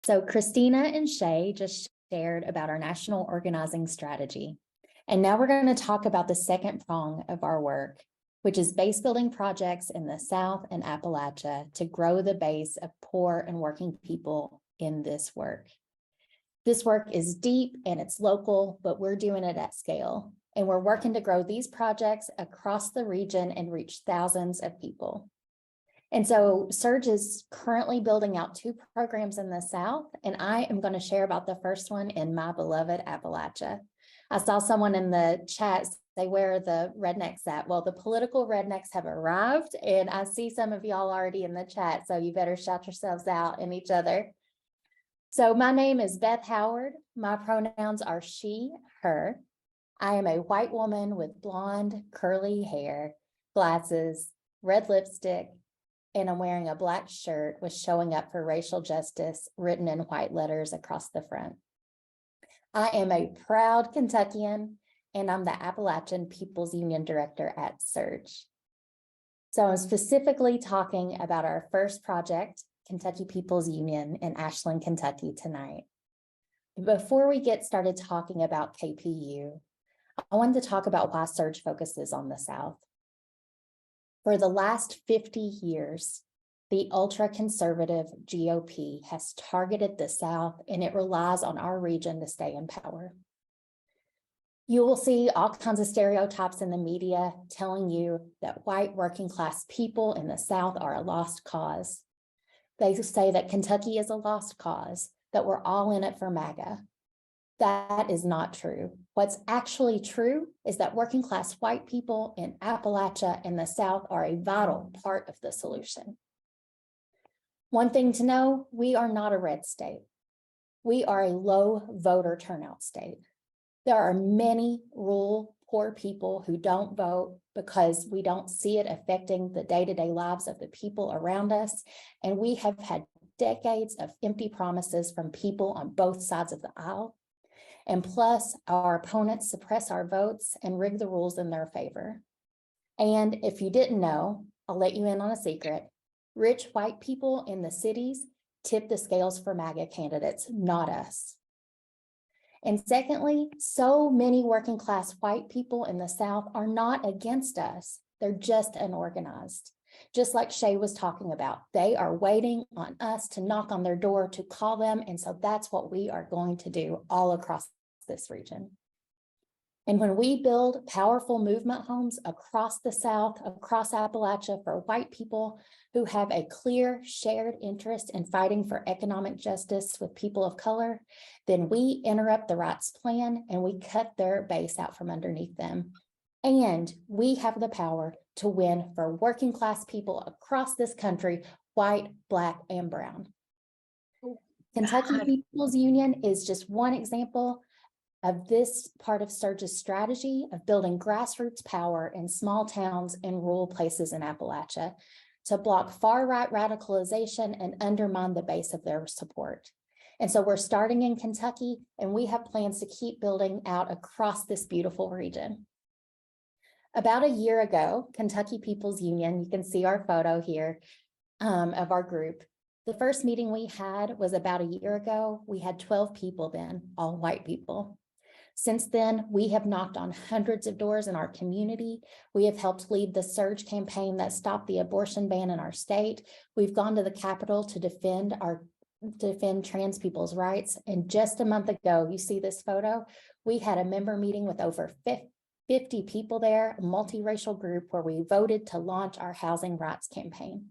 So Christina and Shay just shared about our national organizing strategy. And now we're going to talk about the second prong of our work, which is base building projects in the South and Appalachia to grow the base of poor and working people in this work. This work is deep and it's local, but we're doing it at scale. And we're working to grow these projects across the region and reach thousands of people. And so SURJ is currently building out 2 programs in the South, and I am going to share about the first one in my beloved Appalachia. I saw someone in the chat say where the rednecks at. Well, the political rednecks have arrived, and I see some of y'all already in the chat, so you better shout yourselves out and each other. So my name is Beth Howard. My pronouns are she, her. I am a white woman with blonde, curly hair, glasses, red lipstick, and I'm wearing a black shirt with "Showing Up for Racial Justice" written in white letters across the front. I am a proud Kentuckian, and I'm the Appalachian People's Union Director at SURJ. So I'm specifically talking about our first project, Kentucky People's Union in Ashland, Kentucky tonight. Before we get started talking about KPU, I wanted to talk about why SURJ focuses on the South. For the last 50 years, the ultra-conservative GOP has targeted the South, and it relies on our region to stay in power. You will see all kinds of stereotypes in the media telling you that white working class people in the South are a lost cause. They say that Kentucky is a lost cause, that we're all in it for MAGA. That is not true. What's actually true is that working class white people in Appalachia and the South are a vital part of the solution. One thing to know, we are not a red state. We are a low voter turnout state. There are many rural poor people who don't vote because we don't see it affecting the day-to-day lives of the people around us. And we have had decades of empty promises from people on both sides of the aisle. And plus, our opponents suppress our votes and rig the rules in their favor. And if you didn't know, I'll let you in on a secret. Rich white people in the cities tip the scales for MAGA candidates, not us. And secondly, so many working class white people in the South are not against us. They're just unorganized. Just like Shay was talking about, they are waiting on us to knock on their door, to call them. And so that's what we are going to do all across this region. And when we build powerful movement homes across the South, across Appalachia for white people who have a clear shared interest in fighting for economic justice with people of color, then we interrupt the rights plan and we cut their base out from underneath them. And we have the power to win for working class people across this country, white, black, and brown. Kentucky People's Union is just one example of this part of SURJ's strategy of building grassroots power in small towns and rural places in Appalachia to block far-right radicalization and undermine the base of their support. And so we're starting in Kentucky, and we have plans to keep building out across this beautiful region. About a year ago, Kentucky People's Union, you can see our photo here of our group. The first meeting we had was about a year ago. We had 12 people then, all white people. Since then, we have knocked on hundreds of doors in our community. We have helped lead the SURJ campaign that stopped the abortion ban in our state. We've gone to the Capitol to defend trans people's rights. And just a month ago, you see this photo, we had a member meeting with over 50 people there, a multiracial group where we voted to launch our housing rights campaign.